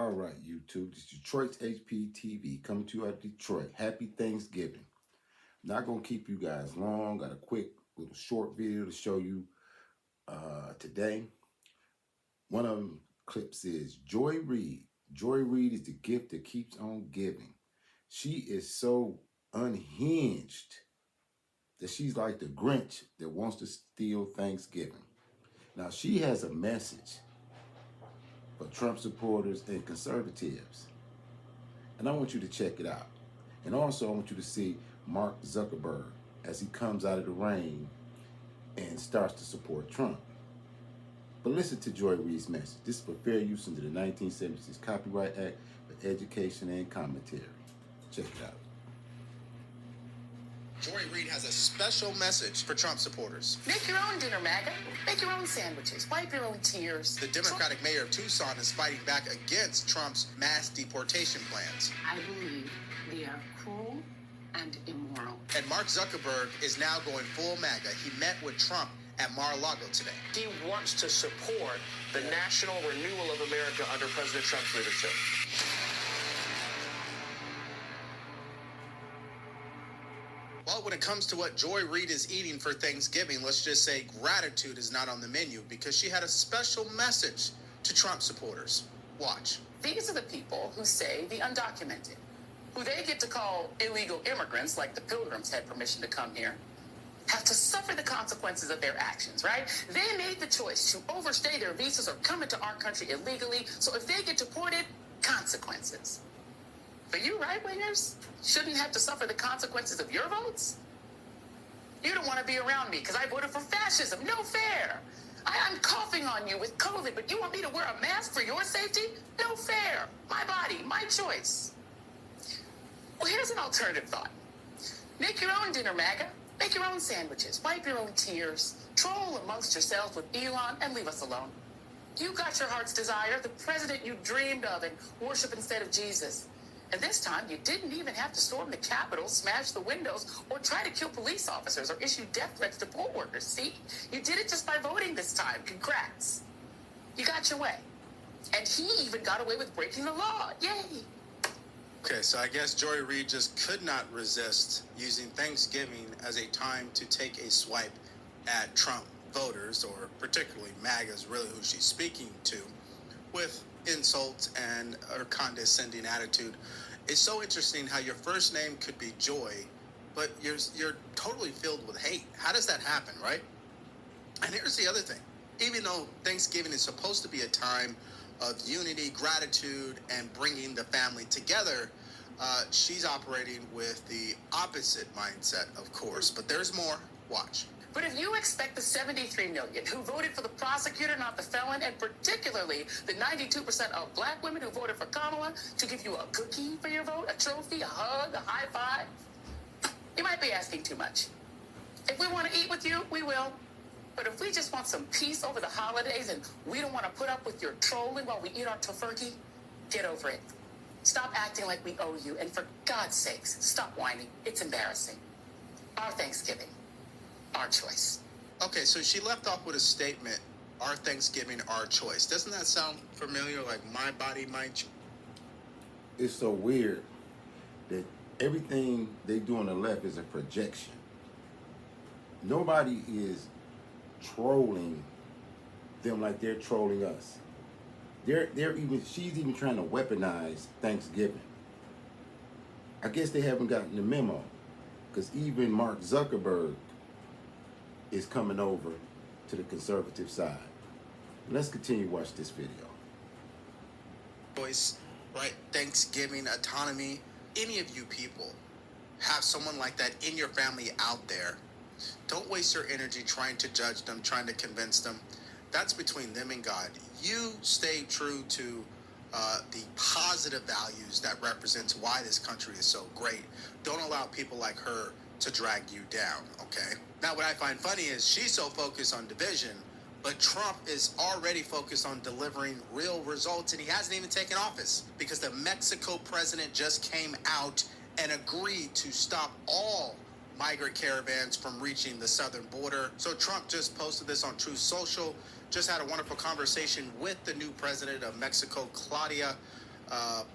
All right, YouTube. This is Detroit's HPTV coming to you out of Detroit. Happy Thanksgiving. Not going to keep you guys long. Got a quick little short video to show you today. One of them clips is Joy Reid. Joy Reid is the gift that keeps on giving. She is so unhinged that she's like the Grinch that wants to steal Thanksgiving. Now, she has a message for Trump supporters and conservatives. And I want you to check it out. And also I want you to see Mark Zuckerberg as he comes out of the rain and starts to support Trump. But listen to Joy Reid's message. This is for fair use under the 1976 Copyright Act for education and commentary. Check it out. Joy Reid has a special message for Trump supporters. Make your own dinner, MAGA. Make your own sandwiches. Wipe your own tears. The Democratic mayor of Tucson is fighting back against Trump's mass deportation plans. I believe they are cruel and immoral. And Mark Zuckerberg is now going full MAGA. He met with Trump at Mar-a-Lago today. He wants to support the national renewal of America under President Trump's leadership. Well, when it comes to what Joy Reid is eating for Thanksgiving, let's just say gratitude is not on the menu because she had a special message to Trump supporters. Watch. These are the people who say the undocumented, who they get to call illegal immigrants, like the Pilgrims had permission to come here, have to suffer the consequences of their actions, right? They made the choice to overstay their visas or come into our country illegally, so if they get deported, consequences. But you right-wingers shouldn't have to suffer the consequences of your votes? You don't want to be around me because I voted for fascism. No fair. I'm coughing on you with COVID, but you want me to wear a mask for your safety? No fair. My body, my choice. Well, here's an alternative thought. Make your own dinner, MAGA. Make your own sandwiches. Wipe your own tears. Troll amongst yourselves with Elon and leave us alone. You got your heart's desire, the president you dreamed of, and worship instead of Jesus. And this time, you didn't even have to storm the Capitol, smash the windows, or try to kill police officers or issue death threats to poll workers. See? You did it just by voting this time. Congrats. You got your way. And he even got away with breaking the law. Yay. Okay, so I guess Joy Reid just could not resist using Thanksgiving as a time to take a swipe at Trump voters, or particularly MAGA is really who she's speaking to, with insults and a condescending attitude. It's so interesting how your first name could be Joy, but you're totally filled with hate. How does that happen, right? And here's the other thing. Even though Thanksgiving is supposed to be a time of unity, gratitude, and bringing the family together, she's operating with the opposite mindset, of course. But there's more. Watch. But if you expect the 73 million who voted for the prosecutor, not the felon, and particularly the 92% of black women who voted for Kamala to give you a cookie for your vote, a trophy, a hug, a high five, you might be asking too much. If we want to eat with you, we will. But if we just want some peace over the holidays and we don't want to put up with your trolling while we eat our tofurkey, get over it. Stop acting like we owe you, and for God's sakes, stop whining. It's embarrassing. Our Thanksgiving. Our choice. Okay, so she left off with a statement, our Thanksgiving, our choice. Doesn't that sound familiar, like my body, my choice? It's so weird that everything they do on the left is a projection. Nobody is trolling them like they're trolling us. She's even trying to weaponize Thanksgiving. I guess they haven't gotten the memo, because even Mark Zuckerberg is coming over to the conservative side. Let's continue to watch this video. Choice, right? Thanksgiving, autonomy. Any of you people have someone like that in your family out there. Don't waste your energy trying to judge them, trying to convince them. That's between them and God. You stay true to the positive values that represents why this country is so great. Don't allow people like her to drag you down, okay? Now, what I find funny is she's so focused on division, but Trump is already focused on delivering real results, and he hasn't even taken office because the Mexico president just came out and agreed to stop all migrant caravans from reaching the southern border. So Trump just posted this on Truth Social, just had a wonderful conversation with the new president of Mexico, Claudia.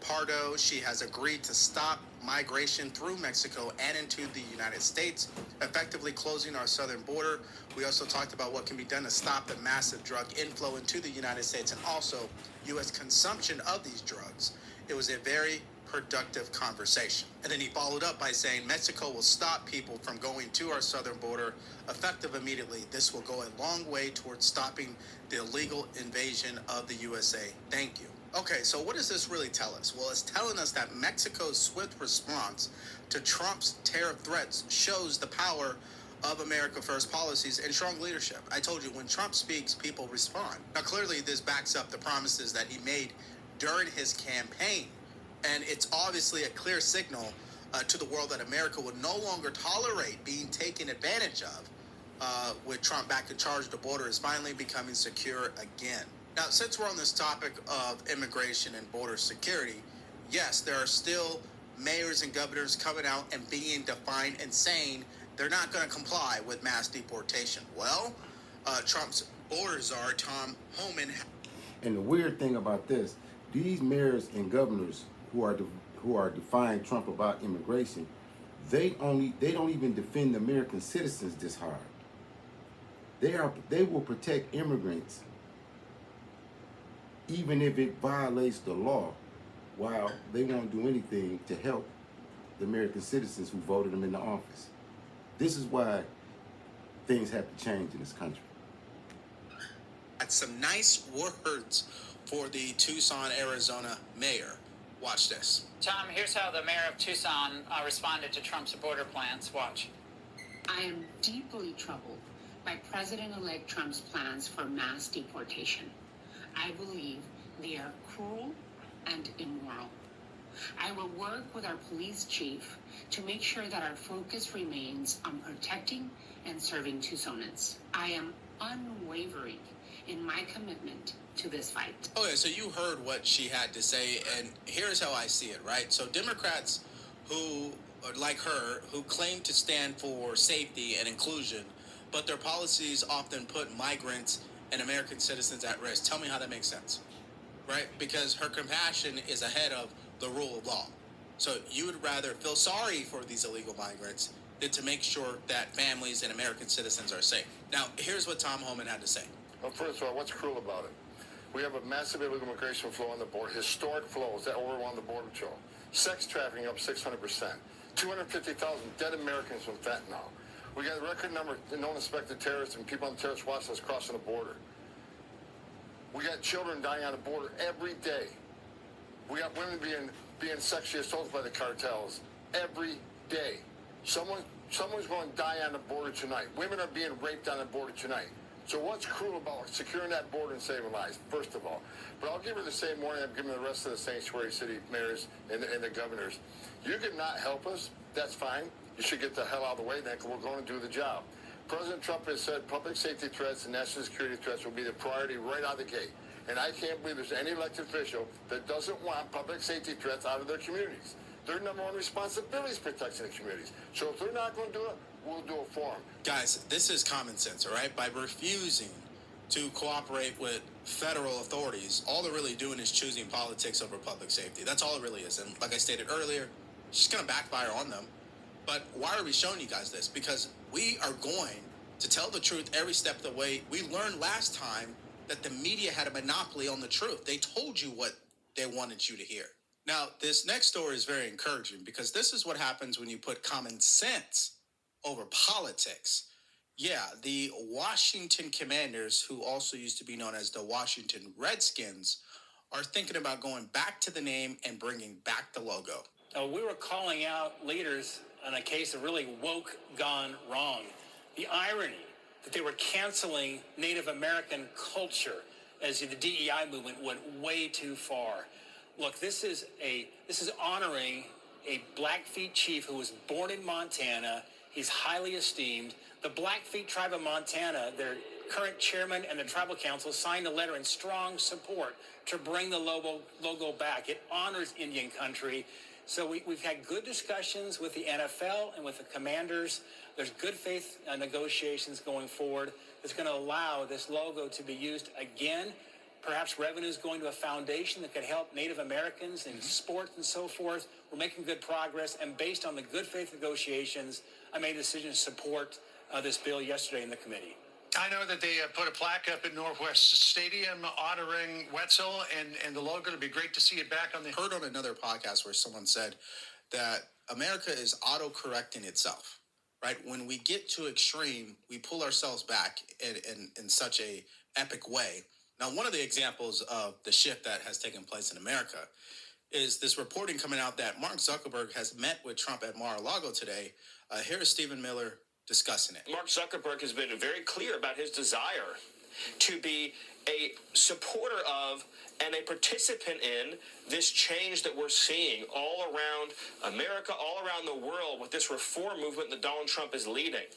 Pardo. She has agreed to stop migration through Mexico and into the United States, effectively closing our southern border. We also talked about what can be done to stop the massive drug inflow into the United States and also U.S. consumption of these drugs. It was a very productive conversation. And then he followed up by saying Mexico will stop people from going to our southern border effective immediately. This will go a long way towards stopping the illegal invasion of the USA. Thank you. Okay, so what does this really tell us? Well, it's telling us that Mexico's swift response to Trump's tariff threats shows the power of America First policies and strong leadership. I told you, when Trump speaks, people respond. Now, clearly, this backs up the promises that he made during his campaign. And it's obviously a clear signal to the world that America would no longer tolerate being taken advantage of. With Trump back in charge, the border is finally becoming secure again. Now, since we're on this topic of immigration and border security, yes, there are still mayors and governors coming out and being defiant and saying they're not going to comply with mass deportation. Well, Trump's border czar, Tom Homan. And the weird thing about this, these mayors and governors who are defying Trump about immigration, they don't even defend American citizens this hard. They will protect immigrants even if it violates the law, while they won't do anything to help the American citizens who voted them into office. This is why things have to change in this country. That's some nice words for the Tucson, Arizona mayor. Watch this. Tom, here's how the mayor of Tucson responded to Trump's border plans. Watch. I am deeply troubled by President-elect Trump's plans for mass deportation. I believe they are cruel and immoral. I will work with our police chief to make sure that our focus remains on protecting and serving Tucsonans. I am unwavering in my commitment to this fight. Okay, so you heard what she had to say, and here's how I see it, right? So Democrats who, like her, who claim to stand for safety and inclusion, but their policies often put migrants and American citizens at risk. Tell me how that makes sense, right? Because her compassion is ahead of the rule of law. So you would rather feel sorry for these illegal migrants than to make sure that families and American citizens are safe. Now, here's what Tom Homan had to say. Well, first of all, what's cruel about it? We have a massive illegal immigration flow on the border, historic flows that overwhelm the Border Patrol. Sex trafficking up 600%. 250,000 dead Americans from fentanyl. We got a record number of known suspected terrorists and people on the terrorist watch list crossing the border. We got children dying on the border every day. We got women being sexually assaulted by the cartels every day. Someone's going to die on the border tonight. Women are being raped on the border tonight. So what's cruel about securing that border and saving lives, first of all? But I'll give her the same warning I'm giving the rest of the sanctuary city mayors and the governors. You cannot help us, that's fine. You should get the hell out of the way then, because we're going to do the job. President Trump has said public safety threats and national security threats will be the priority right out of the gate. And I can't believe there's any elected official that doesn't want public safety threats out of their communities. Their number one responsibility is protecting the communities. So if they're not going to do it, we'll do it for them. Guys, this is common sense, all right? By refusing to cooperate with federal authorities, all they're really doing is choosing politics over public safety. That's all it really is. And like I stated earlier, it's just going to backfire on them. But why are we showing you guys this? Because we are going to tell the truth every step of the way. We learned last time that the media had a monopoly on the truth. They told you what they wanted you to hear. Now, this next story is very encouraging because this is what happens when you put common sense over politics. Yeah, the Washington Commanders, who also used to be known as the Washington Redskins, are thinking about going back to the name and bringing back the logo. We were calling out leaders on a case of really woke gone wrong. The irony that they were canceling Native American culture as the DEI movement went way too far. Look, this is honoring a Blackfeet chief who was born in Montana. He's highly esteemed. The Blackfeet tribe of Montana, their current chairman and the tribal council signed a letter in strong support to bring the logo back. It honors Indian country. So we've had good discussions with the NFL and with the Commanders. There's good faith negotiations going forward that's going to allow this logo to be used again. perhaps revenues going to a foundation that could help Native Americans in sports and so forth. We're making good progress, and based on the good faith negotiations, I made a decision to support this bill yesterday in the committee. I know that they put a plaque up at Northwest Stadium honoring Wetzel and the logo. It'd be great to see it back on the... Heard on another podcast where someone said that America is auto-correcting itself, right? When we get to extreme, we pull ourselves back in such a epic way. Now, one of the examples of the shift that has taken place in America is this reporting coming out that Mark Zuckerberg has met with Trump at Mar-a-Lago today. Here is Stephen Miller discussing it. Mark Zuckerberg has been very clear about his desire to be a supporter of and a participant in this change that we're seeing all around America, all around the world with this reform movement that Donald Trump is leading.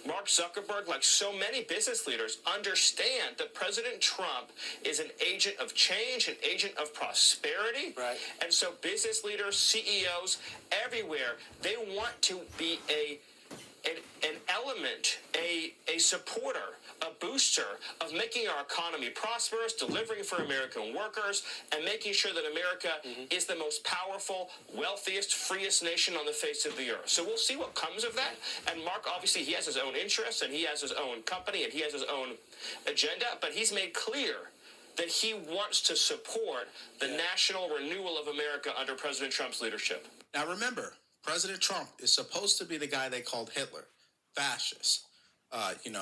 Mark Zuckerberg, like so many business leaders, understand that President Trump is an agent of change, an agent of prosperity. Right. And so business leaders, CEOs, everywhere, they want to be an element, a supporter, a booster of making our economy prosperous, delivering for American workers, and making sure that America is the most powerful, wealthiest, freest nation on the face of the earth. So we'll see what comes of that. And Mark, obviously, he has his own interests, and he has his own company, and he has his own agenda, but he's made clear that he wants to support the national renewal of America under President Trump's leadership. Now, remember, President Trump is supposed to be the guy they called Hitler, fascist.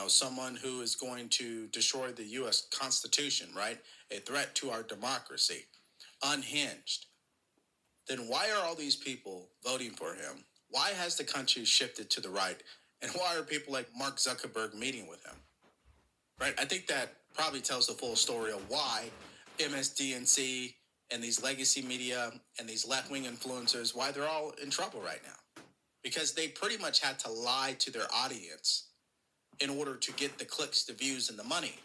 Someone who is going to destroy the U.S. Constitution, right? A threat to our democracy, unhinged. Then why are all these people voting for him? Why has the country shifted to the right? And why are people like Mark Zuckerberg meeting with him? Right? I think that probably tells the full story of why MSDNC and these legacy media and these left-wing influencers, why they're all in trouble right now. Because they pretty much had to lie to their audience in order to get the clicks, the views, and the money.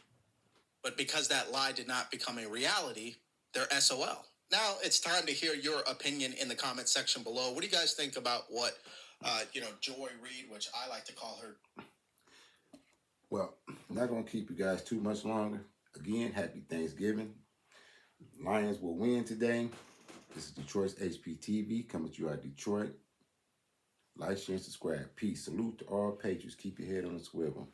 But because that lie did not become a reality, they're SOL. Now it's time to hear your opinion in the comment section below. What do you guys think about what, Joy Reid, which I like to call her? Well, I'm not going to keep you guys too much longer. Again, happy Thanksgiving. Lions will win today. This is Detroit's HPTV coming to you out of Detroit. Like, share, and subscribe. Peace. Salute to all patriots. Keep your head on the swivel.